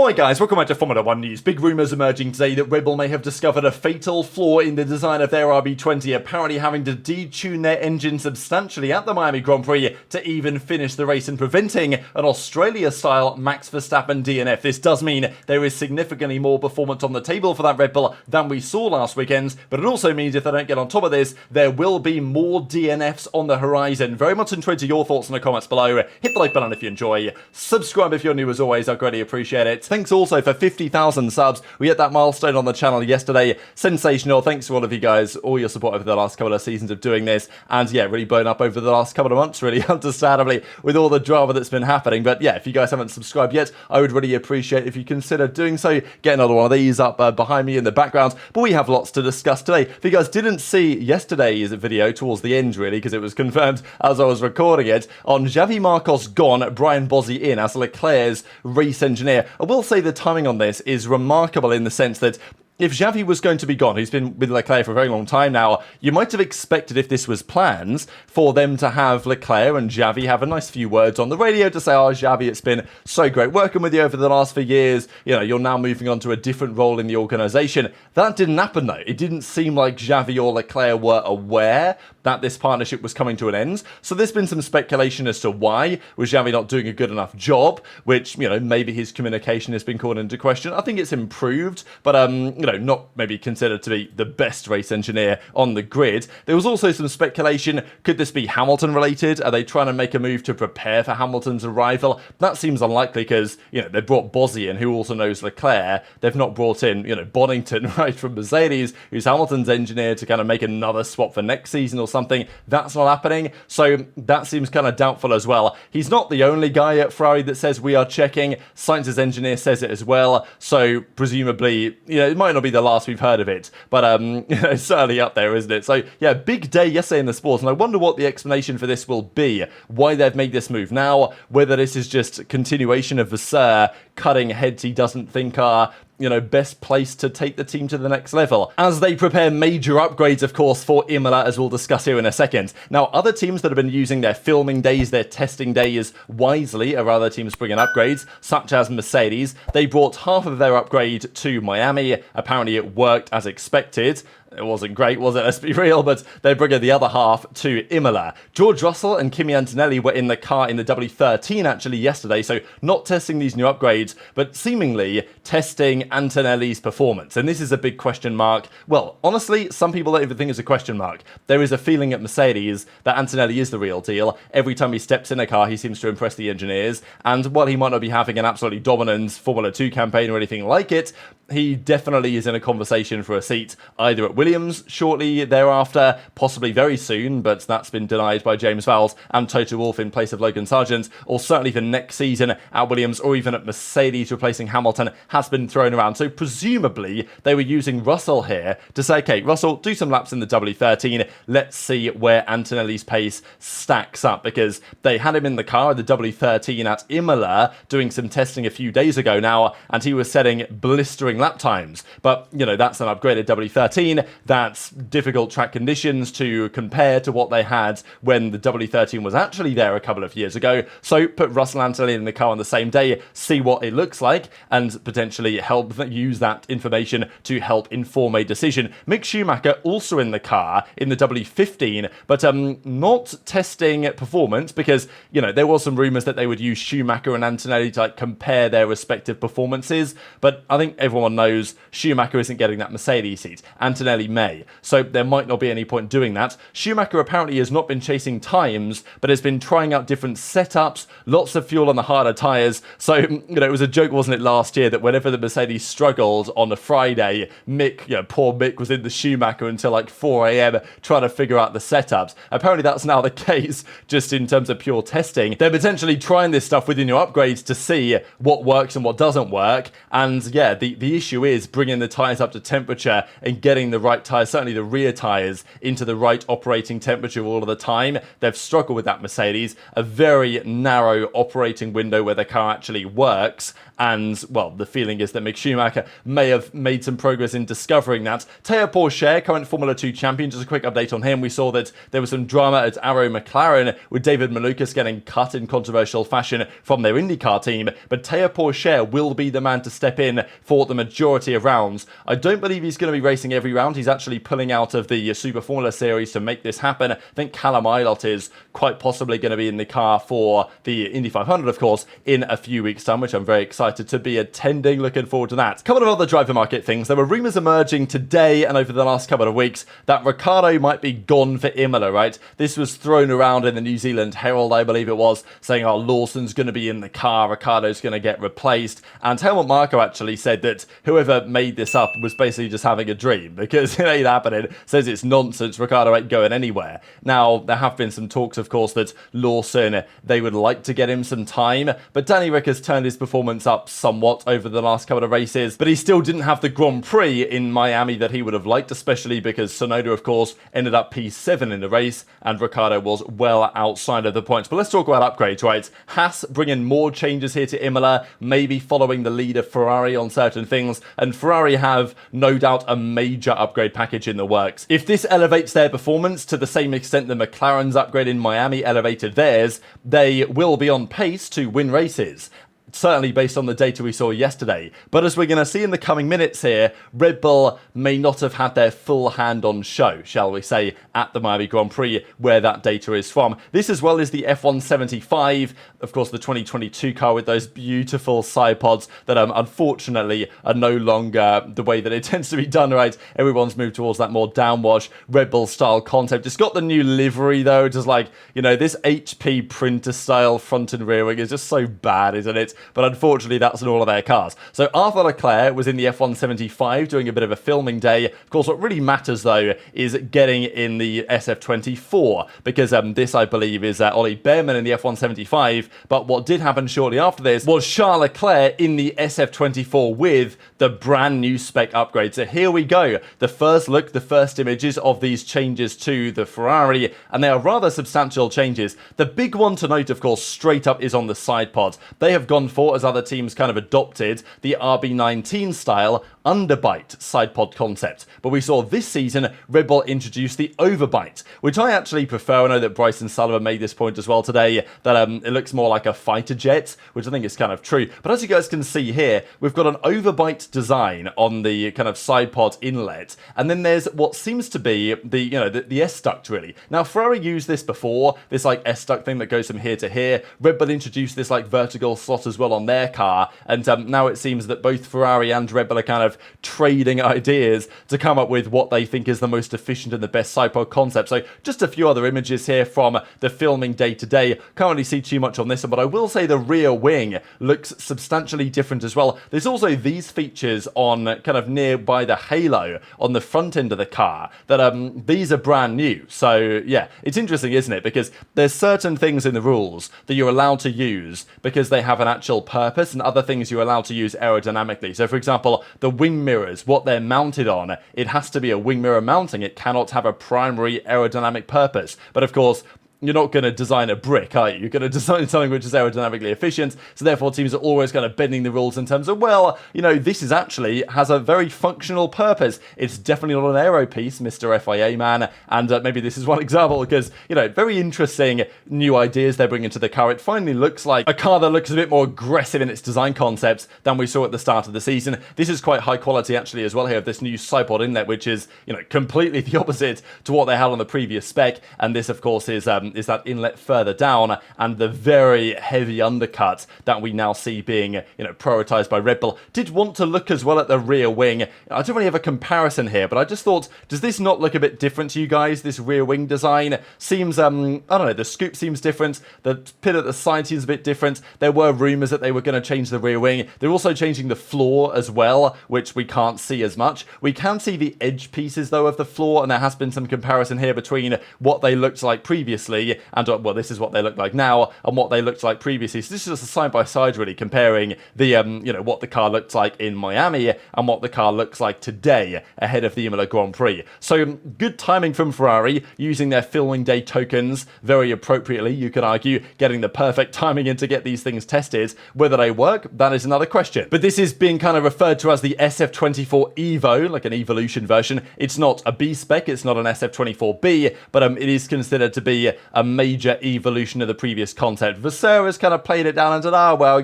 Alright guys, welcome back to Formula 1 News. Big rumours emerging today that Red Bull may have discovered a fatal flaw in the design of their RB20, apparently having to detune their engine substantially at the Miami Grand Prix to even finish the race and preventing an Australia-style Max Verstappen DNF. This does mean there is significantly more performance on the table for that Red Bull than we saw last weekend, but it also means if they don't get on top of this, there will be more DNFs on the horizon. Very much intrigued to your thoughts in the comments below. Hit the like button if you enjoy. Subscribe if you're new as always, I greatly appreciate it. Thanks also for 50,000 subs. We hit that milestone on the channel yesterday. Sensational. Thanks to all of you guys, all your support over the last couple of seasons of doing this. And yeah, really blown up over the last couple of months, really, understandably, with all the drama that's been happening. But yeah, if you guys haven't subscribed yet, I would really appreciate if you consider doing so. Get another one of these up behind me in the background. But we have lots to discuss today. If you guys didn't see yesterday's video towards the end, really, because it was confirmed as I was recording it, on Xavi Marcos gone, Brian Bozzi in as Leclerc's race engineer. I will say the timing on this is remarkable in the sense that if Xavi was going to be gone, he's been with Leclerc for a very long time now, you might have expected, if this was plans, for them to have Leclerc and Xavi have a nice few words on the radio to say, oh, Xavi, it's been so great working with you over the last few years. You know, you're now moving on to a different role in the organisation. That didn't happen, though. It didn't seem like Xavi or Leclerc were aware that this partnership was coming to an end. So there's been some speculation as to why. Was Xavi not doing a good enough job? Which, you know, maybe his communication has been called into question. I think it's improved, but, you know, not maybe considered to be the best race engineer on the grid. There was also some speculation, could this be Hamilton related? Are they trying to make a move to prepare for Hamilton's arrival? That seems unlikely because, you know, they brought Bozzi in, who also knows Leclerc. They've not brought in, you know, Bonington, right, from Mercedes, who's Hamilton's engineer, to kind of make another swap for next season or something. That's not happening. So that seems kind of doubtful as well. He's not the only guy at Ferrari that says we are checking. Sainz's engineer says it as well. So presumably, you know, it might not be the last we've heard of it, but you know, it's certainly up there, isn't it? So yeah, big day yesterday in the sports, and I wonder what the explanation for this will be, why they've made this move now, whether this is just a continuation of Vasseur cutting heads he doesn't think are, you know, best placed to take the team to the next level, as they prepare major upgrades, of course, for Imola, as we'll discuss here in a second. Now, other teams that have been using their filming days, their testing days wisely, are other teams bringing upgrades, such as Mercedes. They brought half of their upgrade to Miami. Apparently, it worked as expected. It wasn't great, was it? Let's be real, but they're bringing the other half to Imola. George Russell and Kimi Antonelli were in the car in the W13 actually yesterday, so not testing these new upgrades, but seemingly testing Antonelli's performance. And this is a big question mark. Well, honestly, some people don't even think it's a question mark. There is a feeling at Mercedes that Antonelli is the real deal. Every time he steps in a car, he seems to impress the engineers. And while he might not be having an absolutely dominant Formula 2 campaign or anything like it, he definitely is in a conversation for a seat either at Williams shortly thereafter, possibly very soon, but that's been denied by James Vowles and Toto Wolff in place of Logan Sargent, or certainly for next season at Williams or even at Mercedes replacing Hamilton has been thrown around. So presumably they were using Russell here to say, okay, Russell, do some laps in the W13, let's see where Antonelli's pace stacks up, because they had him in the car at the W13 at Imola doing some testing a few days ago now, and he was setting blistering lap times. But, you know, that's an upgraded W13. That's difficult track conditions to compare to what they had when the W13 was actually there a couple of years ago. So put Russell and Antonelli in the car on the same day, see what it looks like, and potentially help use that information to help inform a decision. Mick Schumacher also in the car in the W15, but not testing performance because, you know, there was some rumours that they would use Schumacher and Antonelli to like compare their respective performances, but I think everyone knows Schumacher isn't getting that Mercedes seat. Antonelli may, so there might not be any point doing that. Schumacher apparently has not been chasing times, but has been trying out different setups, lots of fuel on the harder tyres. So, you know, it was a joke, wasn't it, last year, that whenever the Mercedes struggled on a Friday, Mick, you know, poor Mick was in the Schumacher until like 4 a.m. trying to figure out the setups. Apparently that's now the case, just in terms of pure testing. They're potentially trying this stuff within your upgrades to see what works and what doesn't work. And yeah, the issue is bringing the tyres up to temperature and getting the right tyres, certainly the rear tyres, into the right operating temperature all of the time. They've struggled with that, Mercedes. A very narrow operating window where the car actually works, and, well, the feeling is that Mick Schumacher may have made some progress in discovering that. Théo Pourchaire, current Formula 2 champion, just a quick update on him. We saw that there was some drama at Arrow McLaren with David Malukas getting cut in controversial fashion from their IndyCar team, but Théo Pourchaire will be the man to step in for the majority of rounds. I don't believe he's going to be racing every round. He's actually pulling out of the Super Formula Series to make this happen. I think Callum Ilott is quite possibly going to be in the car for the Indy 500, of course, in a few weeks' time, which I'm very excited to be attending. Looking forward to that. A couple of other driver market things. There were rumours emerging today and over the last couple of weeks that Ricciardo might be gone for Imola, right? This was thrown around in the New Zealand Herald, I believe it was, saying, oh, Lawson's going to be in the car, Ricciardo's going to get replaced. And Helmut Marko actually said that whoever made this up was basically just having a dream, because it ain't happening. Says it's nonsense, Ricciardo ain't going anywhere. Now, there have been some talks, of course, that Lawson, they would like to get him some time, but Danny Rick has turned his performance up somewhat over the last couple of races, but he still didn't have the Grand Prix in Miami that he would have liked, especially because Tsunoda, of course, ended up P7 in the race, and Ricciardo was well outside of the points. But let's talk about upgrades, right? Haas bringing more changes here to Imola, maybe following the lead of Ferrari on certain things, and Ferrari have no doubt a major upgrade package in the works. If this elevates their performance to the same extent that McLaren's upgrade in Miami elevated theirs, they will be on pace to win races. Certainly based on the data we saw yesterday. But as we're going to see in the coming minutes here, Red Bull may not have had their full hand on show, shall we say, at the Miami Grand Prix, where that data is from. This as well is the F175, of course the 2022 car with those beautiful side pods that unfortunately are no longer the way that it tends to be done, right? Everyone's moved towards that more downwash Red Bull style concept. It's got the new livery though, just like, you know, this HP printer style front and rear wing is just so bad, isn't it? But unfortunately, that's in all of their cars. So Arthur Leclerc was in the F175 doing a bit of a filming day. Of course, what really matters, though, is getting in the SF24, because this, I believe, is Ollie Behrman in the F175. But what did happen shortly after this was Charles Leclerc in the SF24 with the brand new spec upgrade. So here we go. The first look, the first images of these changes to the Ferrari, and they are rather substantial changes. The big one to note, of course, straight up is on the side pods. They have gone for, as other teams kind of adopted, the RB19 style underbite side pod concept. But we saw this season Red Bull introduce the overbite, which I actually prefer. I know that Bryson Sullivan made this point as well today, that it looks more like a fighter jet, which I think is kind of true. But as you guys can see here, we've got an overbite design on the kind of side pod inlet, and then there's what seems to be the S-duct, really. Now, Ferrari used this before, this like S-duct thing that goes from here to here. Red Bull introduced this like vertical slot as well on their car, and now it seems that both Ferrari and Red Bull are kind of trading ideas to come up with what they think is the most efficient and the best side pod concept. So just a few other images here from the filming day to day. Can't really see too much on this one, but I will say the rear wing looks substantially different as well. There's also these features on kind of nearby the halo on the front end of the car that these are brand new. So yeah, it's interesting, isn't it? Because there's certain things in the rules that you're allowed to use because they have an actual purpose, and other things you're allowed to use aerodynamically. So for example, the wing mirrors, what they're mounted on, it has to be a wing mirror mounting. It cannot have a primary aerodynamic purpose. But of course, you're not going to design a brick, are you? You're going to design something which is aerodynamically efficient, so therefore teams are always kind of bending the rules in terms of, well, you know, this is actually has a very functional purpose. It's definitely not an aero piece, Mr. FIA man, and maybe this is one example because, you know, very interesting new ideas they're bringing to the car. It finally looks like a car that looks a bit more aggressive in its design concepts than we saw at the start of the season. This is quite high quality actually as well here, of this new side pod inlet, which is, you know, completely the opposite to what they had on the previous spec, and this of course is that inlet further down, and the very heavy undercut that we now see being, you know, prioritized by Red Bull. Did want to look as well at the rear wing. I don't really have a comparison here, but I just thought, does this not look a bit different to you guys? This rear wing design seems, I don't know, the scoop seems different, the pit at the side seems a bit different. There were rumors that they were going to change the rear wing. They're also changing the floor as well, which we can't see as much. We can see the edge pieces though of the floor, and there has been some comparison here between what they looked like previously previously, and well, this is what they look like now and what they looked like previously. So this is just a side-by-side really comparing the, what the car looked like in Miami and what the car looks like today ahead of the Imola Grand Prix. So good timing from Ferrari, using their filming day tokens very appropriately, you could argue, getting the perfect timing in to get these things tested. Whether they work, that is another question. But this is being kind of referred to as the SF24 Evo, like an evolution version. It's not a B spec, it's not an SF24B, but it is considered to be a major evolution of the previous concept. Vasseur has kind of played it down and said, well,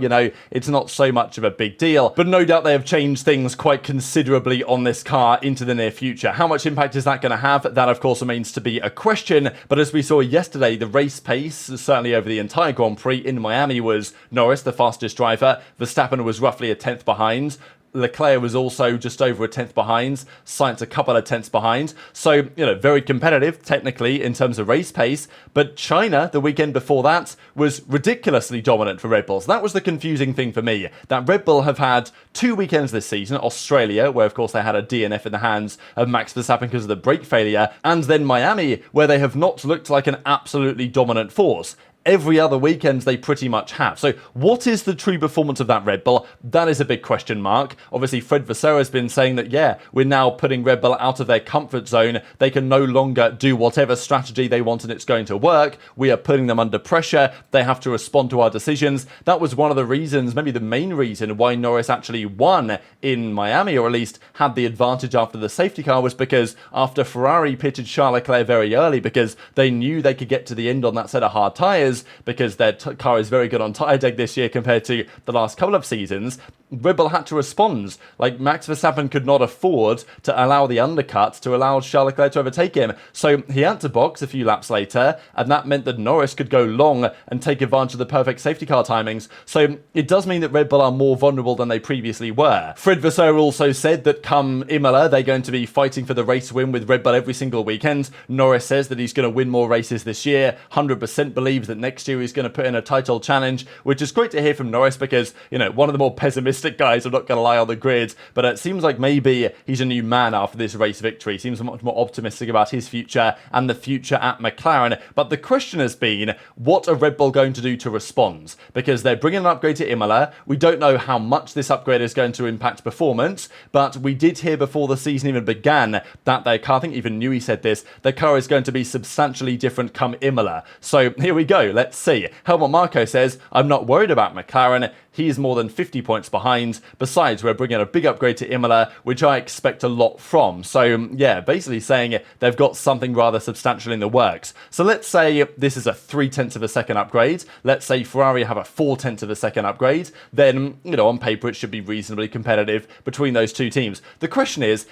it's not so much of a big deal. But no doubt they have changed things quite considerably on this car into the near future. How much impact is that going to have? That, of course, remains to be a question. But as we saw yesterday, the race pace, certainly over the entire Grand Prix in Miami, was Norris, the fastest driver. Verstappen was roughly a tenth behind. Leclerc was also just over a tenth behind, Sainz a couple of tenths behind. So, very competitive technically in terms of race pace. But China, the weekend before that, was ridiculously dominant for Red Bull. So that was the confusing thing for me. That Red Bull have had 2 weekends this season. Australia, where of course they had a DNF in the hands of Max Verstappen because of the brake failure. And then Miami, where they have not looked like an absolutely dominant force. Every other weekend they pretty much have. So what is the true performance of that Red Bull? That is a big question mark. Obviously, Fred Vasseur has been saying that, we're now putting Red Bull out of their comfort zone. They can no longer do whatever strategy they want and it's going to work. We are putting them under pressure. They have to respond to our decisions. That was one of the reasons, maybe the main reason, why Norris actually won in Miami, or at least had the advantage after the safety car, was because after Ferrari pitted Charles Leclerc very early, because they knew they could get to the end on that set of hard tyres, because their car is very good on tyre deg this year compared to the last couple of seasons, Red Bull had to respond. Like, Max Verstappen could not afford to allow the undercut to allow Charles Leclerc to overtake him. So he had to box a few laps later, and that meant that Norris could go long and take advantage of the perfect safety car timings. So it does mean that Red Bull are more vulnerable than they previously were. Fred Vasseur also said that come Imola, they're going to be fighting for the race win with Red Bull every single weekend. Norris says that he's going to win more races this year, 100% believes that next year he's going to put in a title challenge, which is great to hear from Norris because, one of the more pessimistic guys, I'm not going to lie, on the grid, but it seems like maybe he's a new man after this race victory. Seems much more optimistic about his future and the future at McLaren. But the question has been, what are Red Bull going to do to respond? Because they're bringing an upgrade to Imola. We don't know how much this upgrade is going to impact performance, but we did hear before the season even began that their car, I think even Newey said this, their car is going to be substantially different come Imola. So here we go, let's see. Helmut Marko says, I'm not worried about McLaren. He's more than 50 points behind. Besides, we're bringing a big upgrade to Imola, which I expect a lot from. So, basically saying they've got something rather substantial in the works. So let's say this is a 0.3 of a second upgrade. Let's say Ferrari have a 0.4 of a second upgrade. Then, on paper, it should be reasonably competitive between those two teams. The question is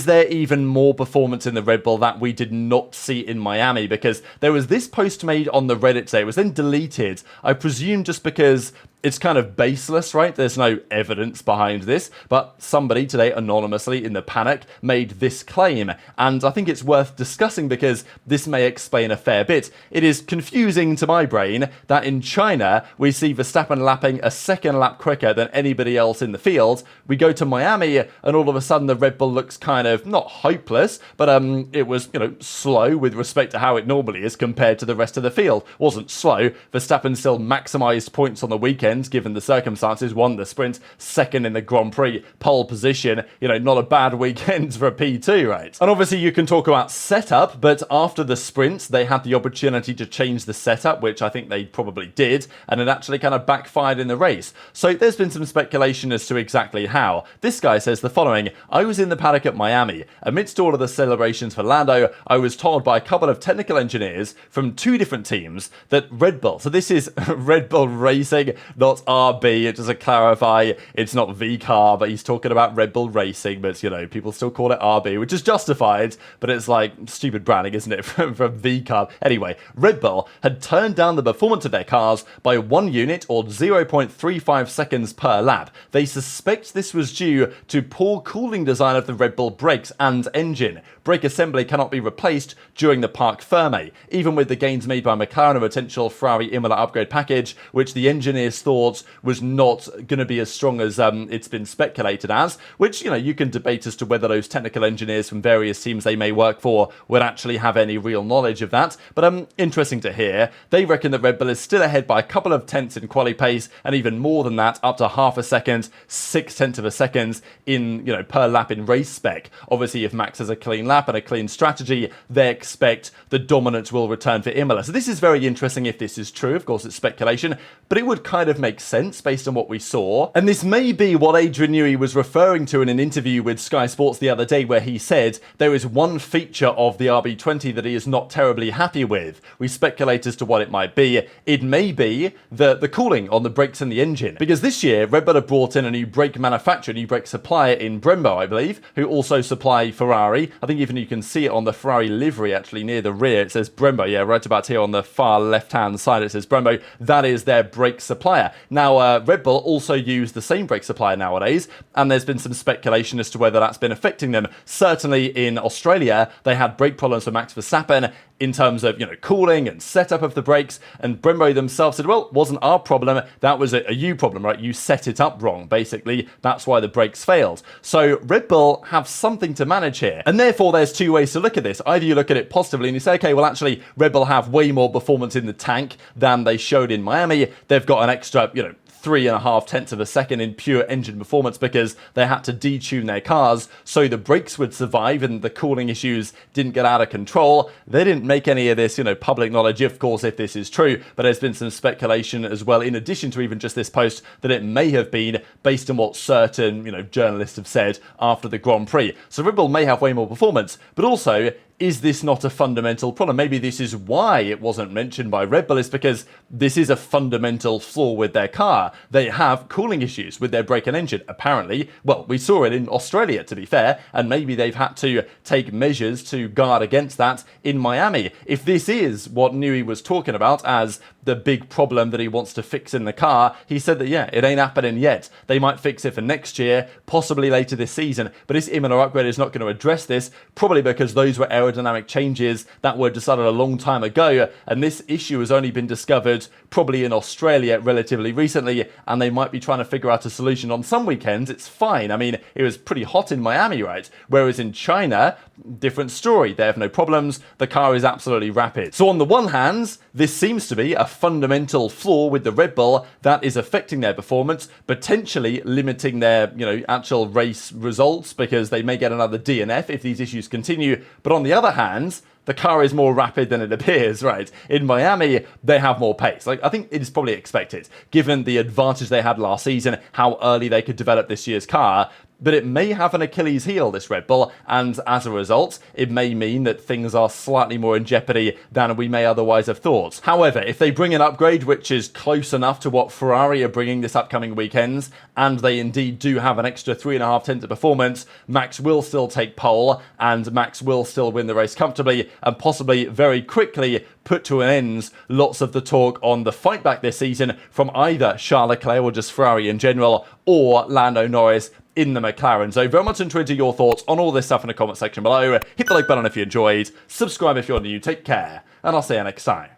there even more performance in the Red Bull that we did not see in Miami? Because there was this post made on the Reddit today. It was then deleted, I presume just because it's kind of baseless, right? There's no evidence behind this, but somebody today anonymously in the panic made this claim, and I think it's worth discussing because this may explain a fair bit. It is confusing to my brain that in China we see Verstappen lapping a second lap quicker than anybody else in the field. We go to Miami and all of a sudden the Red Bull looks kind of not hopeless, but it was, slow with respect to how it normally is compared to the rest of the field. Wasn't slow. Verstappen still maximised points on the weekend given the circumstances, won the sprint, second in the Grand Prix, pole position, not a bad weekend for a P2, right? And obviously you can talk about setup, but after the sprint, they had the opportunity to change the setup, which I think they probably did, and it actually kind of backfired in the race. So there's been some speculation as to exactly how. This guy says the following: I was in the paddock at Miami. Amidst all of the celebrations for Lando, I was told by a couple of technical engineers from 2 different teams that Red Bull, so this is Red Bull Racing, not RB, just to clarify, it's not VCAR, but he's talking about Red Bull Racing, but people still call it RB, which is justified, but it's like stupid branding, isn't it, from VCAR. Anyway, Red Bull had turned down the performance of their cars by 1 unit or 0.35 seconds per lap. They suspect this was due to poor cooling design of the Red Bull brakes and engine. Brake assembly cannot be replaced during the Parc Ferme, even with the gains made by McLaren and a potential Ferrari Imola upgrade package, which the engineers thought was not going to be as strong as it's been speculated as, which, you know, you can debate as to whether those technical engineers from various teams they may work for would actually have any real knowledge of that. But interesting to hear. They reckon that Red Bull is still ahead by a couple of tenths in quali pace, and even more than that, up to half a second, 0.6 of a second in, you know, per lap in race spec. Obviously, if Max has a clean lap and a clean strategy, they expect the dominance will return for Imola. So this is very interesting if this is true. Of course, it's speculation, but it would kind of make sense based on what we saw. And this may be what Adrian Newey was referring to in an interview with Sky Sports the other day, where he said there is one feature of the RB20 that he is not terribly happy with. We speculate as to what it might be. It may be the cooling on the brakes and the engine. Because this year, Red Bull have brought in a new brake manufacturer, a new brake supplier in Brembo, I believe, who also supply Ferrari. I think even you can see it on the Ferrari livery, actually, near the rear. It says Brembo, yeah, right about here on the far left-hand side, it says Brembo. That is their brake supplier. Now, Red Bull also use the same brake supplier nowadays, and there's been some speculation as to whether that's been affecting them. Certainly in Australia, they had brake problems for Max Verstappen in terms of, you know, cooling and setup of the brakes, and Brembo themselves said, well, it wasn't our problem, that was a you problem, right? You set it up wrong, basically. That's why the brakes failed. So Red Bull have something to manage here, and therefore there's two ways to look at this. Either you look at it positively and you say, okay, well, actually, Red Bull have way more performance in the tank than they showed in Miami. They've got an extra, you know, 3.5 of a second in pure engine performance because they had to detune their cars so the brakes would survive and the cooling issues didn't get out of control. They didn't make any of this, you know, public knowledge, of course, if this is true, but there's been some speculation as well, in addition to even just this post, that it may have been based on what certain, you know, journalists have said after the Grand Prix. So Red Bull may have way more performance, but also, is this not a fundamental problem? Maybe this is why it wasn't mentioned by Red Bull, is because this is a fundamental flaw with their car. They have cooling issues with their brake and engine, apparently. Well, we saw it in Australia, to be fair, and maybe they've had to take measures to guard against that in Miami. If this is what Newey was talking about as the big problem that he wants to fix in the car, he said that, yeah, it ain't happening yet. They might fix it for next year, possibly later this season, but this Imola upgrade is not going to address this, probably because those were aerodynamic changes that were decided a long time ago, and this issue has only been discovered probably in Australia relatively recently, and they might be trying to figure out a solution. On some weekends, it's fine. I mean, it was pretty hot in Miami, right? Whereas in China, different story. They have no problems. The car is absolutely rapid. So on the one hand, this seems to be a fundamental flaw with the Red Bull that is affecting their performance, potentially limiting their, you know, actual race results, because they may get another DNF if these issues continue. But on the other hand, the car is more rapid than it appears, right? In Miami, they have more pace. Like, I think it is probably expected, given the advantage they had last season, how early they could develop this year's car. But it may have an Achilles heel, this Red Bull, and as a result, it may mean that things are slightly more in jeopardy than we may otherwise have thought. However, if they bring an upgrade which is close enough to what Ferrari are bringing this upcoming weekends, and they indeed do have an extra 3.5 of performance, Max will still take pole, and Max will still win the race comfortably, and possibly very quickly put to an end lots of the talk on the fight back this season from either Charles Leclerc or just Ferrari in general, or Lando Norris in the McLaren. So very much into your thoughts on all this stuff in the comment section below. Hit the like button if you enjoyed, subscribe if you're new, take care, and I'll see you next time.